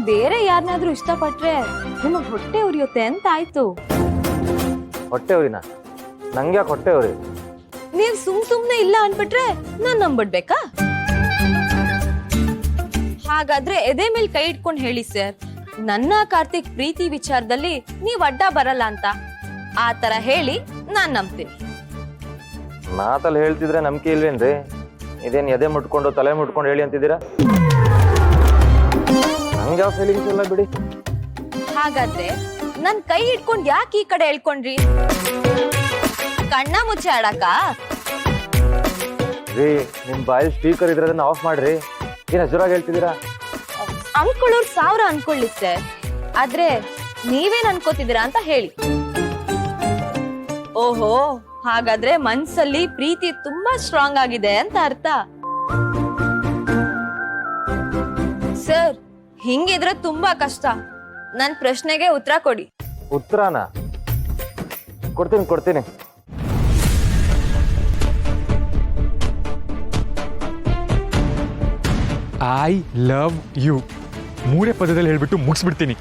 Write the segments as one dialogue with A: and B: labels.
A: ಬೇರೆ ಯಾರನ್ನಾದ್ರೂ ಇಷ್ಟಪಟ್ರೆ ನಿಮಗ್ ಹೊಟ್ಟೆ ಉರಿಯುತ್ತೆ ಅಂತ ಆಯ್ತು.
B: ಹೊಟ್ಟೆ ಉರಿನ? ನಂಗೆ ಹೊಟ್ಟೆ ಉರಿ?
A: ನೀವ್ ಸುಮ್ನೆ ಇಲ್ಲ ಅನ್ಬಿಟ್ರೆ ನಾನ್ ನಂಬಿಡ್ಬೇಕಾ? ಹಾಗಾದ್ರೆ ಎದೆ ಮೇಲೆ ಕೈ ಇಟ್ಕೊಂಡ್ ಹೇಳಿ ಸರ್, ನನ್ನ ಕಾರ್ತಿಕ್ ಪ್ರೀತಿ ವಿಚಾರದಲ್ಲಿ ನೀವ್ ಅಡ್ಡ ಬರಲ್ಲ ಅಂತ. ಆ ತರ ಹೇಳಿ ನಾನ್ ನಂಬ್ತೀನಿ.
B: ಮಾತಲ್ಲಿ ಹೇಳ್ತಿದ್ರೆ ನಂಬಿಕೆ ಇಲ್ವೇನ್ರಿ? ಇದೇನ್ ಎದೆ ಮುಟ್ಕೊಂಡು ತಲೆ ಮುಟ್ಕೊಂಡು ಹೇಳಿ ಅಂತಿದ್ದೀರಾ? ನಂಗೆ ಯಾವ ಫೀಲಿಂಗ್ಸ್ ಇಲ್ಲ ಬಿಡಿ.
A: ಹಾಗಾದ್ರೆ ನನ್ ಕೈ ಇಟ್ಕೊಂಡ್ ಯಾಕೆ ಈ ಕಡೆ ಹೇಳ್ಕೊಂಡ್ರಿ? ಕಣ್ಣ ಮುಚ್ಚೆ ಆಡಕ?
B: ರೀ, ನಿಮ್ ಬಾಯಲ್ಲಿ ಸ್ಪೀಕರ್ ಇದ್ರೆ ಅದನ್ನ ಆಫ್ ಮಾಡ್ರಿ. ಏನ್ ಹಜೂರಾಗಿ ಹೇಳ್ತಿದ್ದೀರಾ?
A: ಅನ್ಕೊಳ್ಳೋರು 1000 ಅನ್ಕೊಳ್ಳಿ ಸರ್, ಆದ್ರೆ ನೀವೇನ್ ಅನ್ಕೋತಿದ್ದೀರಾ ಅಂತ ಹೇಳಿ. ಓಹೋ, ಹಾಗಾದ್ರೆ ಮನ್ಸಲ್ಲಿ ಪ್ರೀತಿ ತುಂಬಾ ಸ್ಟ್ರಾಂಗ್ ಆಗಿದೆ ಅಂತ ಅರ್ಥ. ಸರ್, ಹಿಂಗಿದ್ರೆ ತುಂಬಾ ಕಷ್ಟ. ನನ್ ಪ್ರಶ್ನೆಗೆ ಉತ್ತರ ಕೊಡಿ.
B: ಉತ್ತರನ ಕೊಡ್ತೀನಿ.
C: ಐ ಲವ್ ಯು 3 ಪದದಲ್ಲಿ ಹೇಳ್ಬಿಟ್ಟು ಮುಗಿಸ್ಬಿಡ್ತೀನಿ.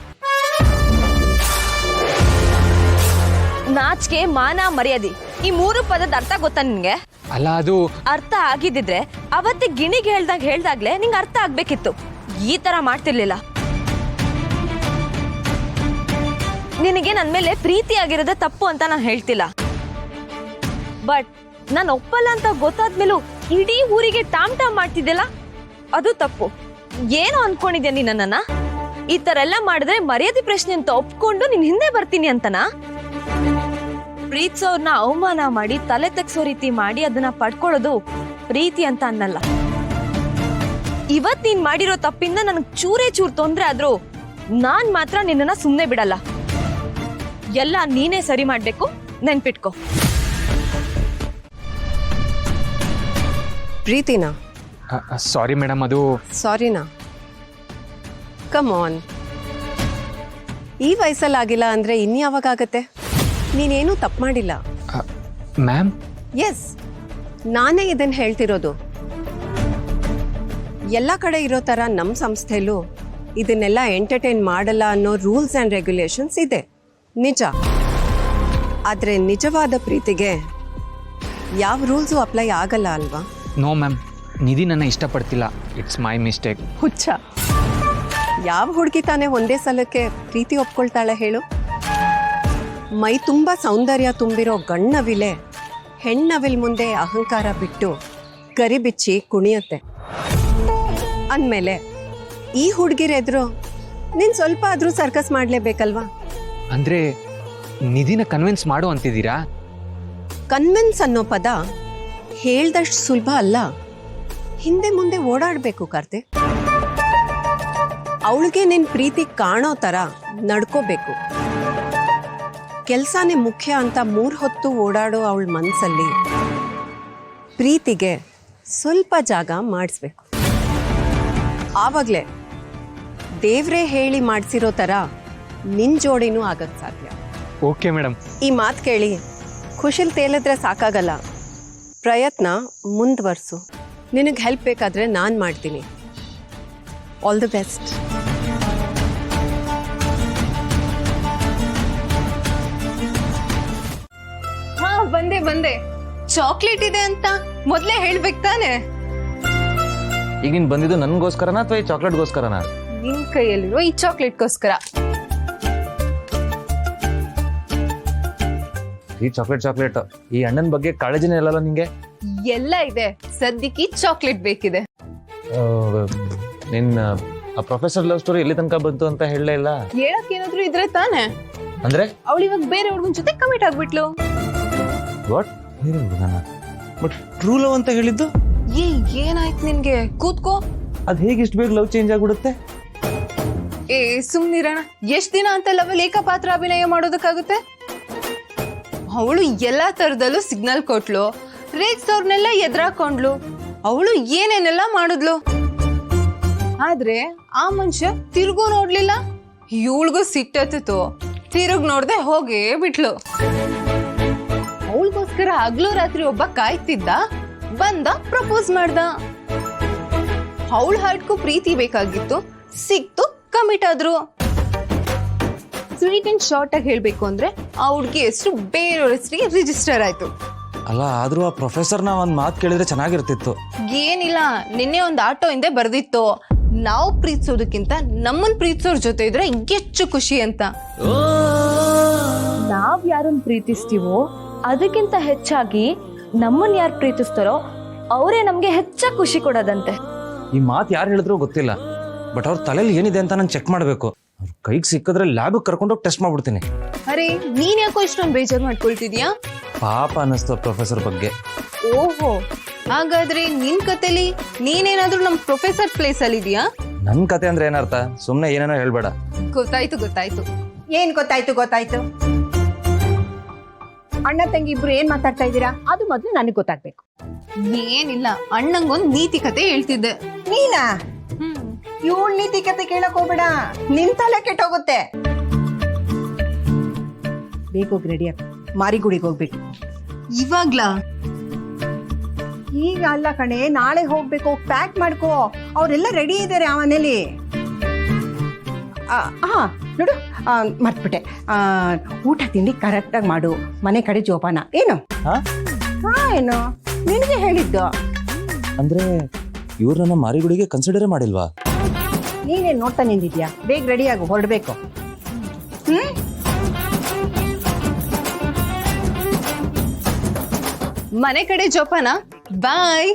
A: ನಾಚಿಕೆ, ಮಾನ, ಮರ್ಯಾದೆ, ಈ 3 ಪದದ ಅರ್ಥ ಗೊತ್ತಾ ನಿನ್ಗೆ?
C: ಅಲ್ಲ, ಅದು
A: ಅರ್ಥ ಆಗಿದ್ದಿದ್ರೆ ಅವತ್ತೆ ಗಿಣಿಗೆ ಹೇಳ್ದಾಗ್ಲೇ ನಿಂಗೆ ಅರ್ಥ ಆಗ್ಬೇಕಿತ್ತು. ಈ ತರ ಮಾಡ್ತಿರ್ಲಿಲ್ಲ. ನಿನಗೆ ನನ್ ಮೇಲೆ ಪ್ರೀತಿ ಆಗಿರೋದೇ ತಪ್ಪು ಅಂತ ನಾನು ಹೇಳ್ತಿಲ್ಲ, ಬಟ್ ನಾನು ಒಪ್ಪಲ್ಲ ಅಂತ ಗೊತ್ತಾದ್ಮೇಲೂ ಇಡೀ ಊರಿಗೆ ಟಾಮ್ ಮಾಡ್ತಿದ್ದಿಲ್ಲ, ಅದು ತಪ್ಪು. ಏನು ಅನ್ಕೊಂಡಿದ್ಯಾ ನೀ ನನ್ನನ್ನ? ಈ ತರ ಎಲ್ಲ ಮಾಡಿದ್ರೆ ಮರ್ಯಾದೆ ಪ್ರಶ್ನೆ ಅಂತ ಒಪ್ಕೊಂಡು ನಿನ್ ಹಿಂದೆ ಬರ್ತೀನಿ ಅಂತನಾ? ಪ್ರೀತಿಸೋರ್ನ ಅವಮಾನ ಮಾಡಿ ತಲೆ ತೆಗ್ಸೋ ರೀತಿ ಮಾಡಿ ಅದನ್ನ ಪಡ್ಕೊಳ್ಳೋದು ಪ್ರೀತಿ ಅಂತ ಅನ್ನಲ್ಲ. ಇವತ್ ನೀನ್ ಮಾಡಿರೋ ತಪ್ಪಿಂದ ನನಗ್ ಚೂರೇ ತೊಂದ್ರೆ ಆದ್ರೂ ನಾನ್ ಮಾತ್ರ ನಿನ್ನನ್ನ ಸುಮ್ನೆ ಬಿಡಲ್ಲ. ಎಲ್ಲ ನೀನೇ ಸರಿ ಮಾಡ್ಬೇಕು, ನೆನ್ಪಿಟ್ಕೋ.
D: ಪ್ರೀತಿನಾ?
C: ಸಾರಿ ಮೇಡಮ್, ಅದು
D: ಸಾರಿನಾ? ಕಮ್ ಆನ್, ಈ ವಯಸ್ಸಲ್ಲಾಗಿಲ್ಲ ಅಂದ್ರೆ ಇನ್ಯಾವಾಗತ್ತೆ? ನೀನೇನೂ ತಪ್ಪು ಮಾಡಿಲ್ಲ.
C: ಮ್ಯಾಮ್,
D: ಎಸ್, ನಾನೇ ಇದನ್ನ ಹೇಳ್ತಿರೋದು. ಎಲ್ಲ ಕಡೆ ಇರೋ ಥರ ನಮ್ಮ ಸಂಸ್ಥೆಲೂ ಇದನ್ನೆಲ್ಲ ಎಂಟರ್ಟೈನ್ ಮಾಡಲ್ಲ ಅನ್ನೋ ರೂಲ್ಸ್ ಆ್ಯಂಡ್ ರೆಗ್ಯುಲೇಷನ್ಸ್ ಇದೆ, ನಿಜ. ಆದರೆ ನಿಜವಾದ ಪ್ರೀತಿಗೆ ಯಾವ ರೂಲ್ಸು ಅಪ್ಲೈ ಆಗಲ್ಲ ಅಲ್ವಾ?
C: ನೋ ಮ್ಯಾಮ್, ನಿಧಿ ನನ್ನ ಇಷ್ಟಪಡ್ತಿಲ್ಲ. It's my mistake.
D: ಹುಚ್ಚ, ಯಾವ ಹುಡುಗಿ ತಾನೇ ಒಂದೇ ಸಲಕ್ಕೆ ಪ್ರೀತಿ ಒಪ್ಕೊಳ್ತಾಳೆ ಹೇಳು? ಮೈ ತುಂಬ ಸೌಂದರ್ಯ ತುಂಬಿರೋ ಗಣ್ಣವಿಲೆ ಹೆಣ್ಣವಿಲ್ ಮುಂದೆ ಅಹಂಕಾರ ಬಿಟ್ಟು ಗರಿಬಿಚ್ಚಿ ಕುಣಿಯುತ್ತೆ. ಅಂದಮೇಲೆ ಈ ಹುಡುಗಿರೆದ್ರು ನೀನು ಸ್ವಲ್ಪ ಆದರೂ ಸರ್ಕಸ್ ಮಾಡಲೇಬೇಕಲ್ವಾ?
C: ಅಂದರೆ ನಿಧಿನ ಕನ್ವಿನ್ಸ್ ಮಾಡು ಅಂತಿದ್ದೀರಾ?
D: ಕನ್ವಿನ್ಸ್ ಅನ್ನೋ ಪದ ಹೇಳ್ದಷ್ಟು ಸುಲಭ ಅಲ್ಲ. ಹಿಂದೆ ಮುಂದೆ ಓಡಾಡಬೇಕು ಕಾರ್ತಿಕ್. ಅವಳಿಗೆ ನಿನ್ನ ಪ್ರೀತಿ ಕಾಣೋ ಥರ ನಡ್ಕೋಬೇಕು. ಕೆಲಸನೇ ಮುಖ್ಯ ಅಂತ 3 ಹೊತ್ತು ಓಡಾಡೋ ಅವಳ ಮನಸ್ಸಲ್ಲಿ ಪ್ರೀತಿಗೆ ಸ್ವಲ್ಪ ಜಾಗ ಮಾಡಿಸ್ಬೇಕು. ಆವಾಗಲೇ ದೇವ್ರೇ ಹೇಳಿ ಮಾಡಿಸಿರೋ ಥರ ನಿನ್ನ ಜೋಡಿನೂ ಆಗಕ್ಕೆ ಸಾಧ್ಯ.
C: Okay madam.
D: ಈ ಮಾತು ಕೇಳಿ ಖುಷಿಲ್ ತೇಲಿದ್ರೆ ಸಾಕಾಗಲ್ಲ. ಪ್ರಯತ್ನ ಮುಂದುವರ್ಸು. ನಿನಗೆ ಹೆಲ್ಪ್ ಬೇಕಾದರೆ ನಾನು ಮಾಡ್ತೀನಿ. All the best.
E: ಹಾ, ಬಂದೆ. ಚಾಕ್ಲೇಟ್ ಇದೆ ಅಂತ ಮೊದಲೇ ಹೇಳ್ಬೇಕು ತಾನೆ?
B: ಈಗ ನೀನ್ ಬಂದಿದ್ದು ನನ್ಗೋಸ್ಕರನಾ ಅಥವಾ ಈ ಚಾಕ್ಲೇಟ್ಗೋಸ್ಕರನಾ?
E: ನಿನ್ ಕೈಯಲ್ಲಿರೋ ಈ ಚಾಕ್ಲೇಟ್ಗೋಸ್ಕರ.
B: ಈ ಚಾಕ್ಲೇಟ್ ಈ ಅಣ್ಣನ ಬಗ್ಗೆ ಕಾಳಜಿನೇ ಇಲ್ಲಲ್ಲ ನಿಂಗೆ?
E: ಎಲ್ಲ ಇದೆ, ಸದ್ಯಕ್ಕೆ ಚಾಕ್ಲೇಟ್ ಬೇಕಿದೆ.
B: ನಿನ್ನ ಪ್ರೊಫೆಸರ್ ಲವ್ ಸ್ಟೋರಿ ಎಲ್ಲಿ ತನಕ ಬಂತು ಅಂತ ಹೇಳಲೇ ಇಲ್ಲ.
E: ಹೇಳಕ್ ಏನಾದ್ರು ಇದ್ರೆ ತಾನೆ?
B: ಅಂದ್ರೆ
E: ಅವಳು ಇವಾಗ ಬೇರೆ ಹುಡುಗನ ಜೊತೆ ಕಮಿಟ್ ಆಗ್ಬಿಟ್ಲು.
B: ವಾಟ್? ಬಟ್ ಟ್ರೂ ಲವ್ ಅಂತ ಹೇಳಿದ್ದು?
E: ಏನಾಯ್ತು ನಿನ್ಗೆ? ಕೂತ್ಕೋ.
B: ಅದ್ ಹೇಗೆ ಇಷ್ಟು ಬೇಗ ಲವ್ ಚೇಂಜ್ ಆಗ್ಬಿಡುತ್ತೆ?
E: ಸುಮ್ನಿರೋಣ. ಎಷ್ಟ್ ದಿನ ಅಂತ ಲವಲ್ ಏಕಪಾತ್ರ ಅಭಿನಯ ಮಾಡೋದಕ್ಕಾಗುತ್ತೆ? ಅವಳು ಎಲ್ಲಾ ತರದಲ್ಲೂ ಸಿಗ್ನಲ್ ಕೊಟ್ಲು, ರೇಗ್ಸವ್ರನ್ನೆಲ್ಲ ಎದುರಾಕೊಂಡ್ಲು, ಅವಳು ಏನೇನೆಲ್ಲ ಮಾಡಿದ್ಲು. ಆದ್ರೆ ಆ ಮನುಷ್ಯ ತಿರುಗೂ ನೋಡ್ಲಿಲ್ಲ. ಇವಳಿಗೂ ಸಿಟ್ಟತ್ತಿತ್ತು, ತಿರುಗ್ ನೋಡ್ದೆ ಹೋಗೇ ಬಿಟ್ಲು. ಅವಳಿಗೋಸ್ಕರ ಹಗ್ಲು ರಾತ್ರಿ ಒಬ್ಬ ಕಾಯ್ತಿದ್ದ, ಬಂದ ಪ್ರಪೋಸ್ ಮಾಡ್ದ. ಅವಳ ಹಾರ್ಟ್ಗೂ ಪ್ರೀತಿ ಬೇಕಾಗಿತ್ತು, ಸಿಕ್ತು, ಕಮಿಟ್ ಆದ್ರು. ಸ್ವೀಟ್ ಅಂಡ್ ಶಾರ್ಟ್ ಆಗಿ ಹೇಳ್ಬೇಕು ಅಂದ್ರೆ ಆ ಹುಡುಗಿ ಹೆಸರು ಬೇರೆಯವ್ರ ಹೆಸರಿಗೆ ರಿಜಿಸ್ಟರ್ ಆಯ್ತು.
F: ಅಲ್ಲ ಆದ್ರೂ ಆ ಪ್ರೊಫೆಸರ್ನ ಒಂದ್ ಮಾತು ಕೇಳಿದ್ರೆ ಚೆನ್ನಾಗಿರ್ತಿತ್ತು.
E: ಏನಿಲ್ಲ, ನಿನ್ನೆ ಒಂದು ಆಟೋ ಹಿಂದೆ ಬರ್ದಿತ್ತು, ನಾವು ಪ್ರೀತಿಸೋದಕ್ಕಿಂತ ನಮ್ಮನ್ ಪ್ರೀತಿಸೋರ್ ಜೊತೆ ಇದ್ರೆ ಹೆಚ್ಚು ಖುಷಿ ಅಂತ.
A: ನಾವ್ ಯಾರನ್ನ ಪ್ರೀತಿಸ್ತೀವೋ ಅದಕ್ಕಿಂತ ಹೆಚ್ಚಾಗಿ ನಮ್ಮನ್ ಯಾರು ಪ್ರೀತಿಸ್ತಾರೋ ಅವರೇ ನಮ್ಗೆ ಹೆಚ್ಚಾಗಿ ಖುಷಿ ಕೊಡೋದಂತೆ.
F: ಈ ಮಾತು ಯಾರು ಹೇಳಿದ್ರು ಗೊತ್ತಿಲ್ಲ, ಬಟ್ ಅವ್ರ ತಲೆಯಲ್ಲಿ ಏನಿದೆ ಅಂತ ನಾನು ಚೆಕ್ ಮಾಡ್ಬೇಕು. ಅವ್ರ ಕೈಗೆ ಸಿಕ್ಕಿದ್ರೆ ಲ್ಯಾಬಿಗೆ ಕರ್ಕೊಂಡೋಗಿ ಟೆಸ್ಟ್ ಮಾಡ್ಬಿಡ್ತೀನಿ.
E: ಅರೆ ನೀನ್ ಯಾಕೋ ಇಷ್ಟೊಂದು ಬೇಜಾರು ಮಾಡ್ಕೊಳ್ತಿದ್ಯಾ?
F: ಪಾಪ ಅನ್ನಿಸ್ತು ಪ್ರೊಫೆಸರ್ ಬಗ್ಗೆ.
E: ಓಹೋ, ಹಾಗಾದ್ರೆ ನಿನ್ ಕತೆಲಿ ನೀನೇನಾದ್ರೂ ನಮ್ ಪ್ರೊಫೆಸರ್ ಪ್ಲೇಸ್ ಅಲ್ಲಿ ಇದೀಯಾ?
F: ನನ್ ಕತೆ ಅಂದ್ರೆ ಏನರ್ಥ? ಸುಮ್ನೆ ಏನೇನೋ ಹೇಳ್ಬೇಡ.
E: ಗೊತ್ತಾಯ್ತು.
G: ಏನ್ ಗೊತ್ತಾಯ್ತು? ಅಣ್ಣ ತಂಗಿ ಇಬ್ರು ಏನ್ ಮಾತಾಡ್ತಾ ಇದ್ದೀರಾ? ಅದು ಮೊದ್ಲು ನನಗೆ ಗೊತ್ತಾಗ್ಬೇಕು.
E: ಏನಿಲ್ಲ, ಅಣ್ಣಂಗೊಂದ್ ನೀತಿ ಕತೆ ಹೇಳ್ತಿದ್ದೆ.
G: ನೀನಾ? ಇವಳ್ ನೀತಿ ಕತೆ ಕೇಳಕ್ ಹೋಗ್ಬೇಡ, ನಿನ್ ತಲೆ ಕೆಟ್ಟೋಗುತ್ತೆ. ಬೇಗೋಗ್ ರೆಡಿ ಆಗ, ಮಾರಿಗುಡಿಗೆ ಹೋಗ್ಬೇಕು.
E: ಇವಾಗ್ಲಾ?
G: ಈಗ ಅಲ್ಲ ಕಣೆ, ನಾಳೆ ಹೋಗ್ಬೇಕು. ಪ್ಯಾಕ್ ಮಾಡ್ಕೋ, ಅವರೆಲ್ಲ ರೆಡಿ ಇದ್ದಾರೆ ಆ ಮನೇಲಿ. ಹಾ ನೋಡು, ಮರ್ತ್ಬಿಟ್ಟೆ. ಊಟ ತಿಂಡಿ ಕರೆಕ್ಟಾಗಿ ಮಾಡು, ಮನೆ ಕಡೆ ಜೋಪಾನ. ಏನು
F: ಹಾ
G: ಏನು ನಿನಗೆ ಹೇಳಿದ್ದು?
F: ಅಂದ್ರೆ ಇವ್ರು ನನ್ನ ಮಾರಿಗುಡಿಗೆ ಕನ್ಸಿಡರೇ ಮಾಡಿಲ್ವಾ?
G: ನೀನೇನ್ ನೋಡ್ತಾ ನಿಂತಿದ್ಯಾ? ಬೇಗ ರೆಡಿಯಾಗು, ಹೊರಡ್ಬೇಕು.
E: ಮನೆ ಕಡೆ ಜೋಪಾನ. ಬಾಯ್.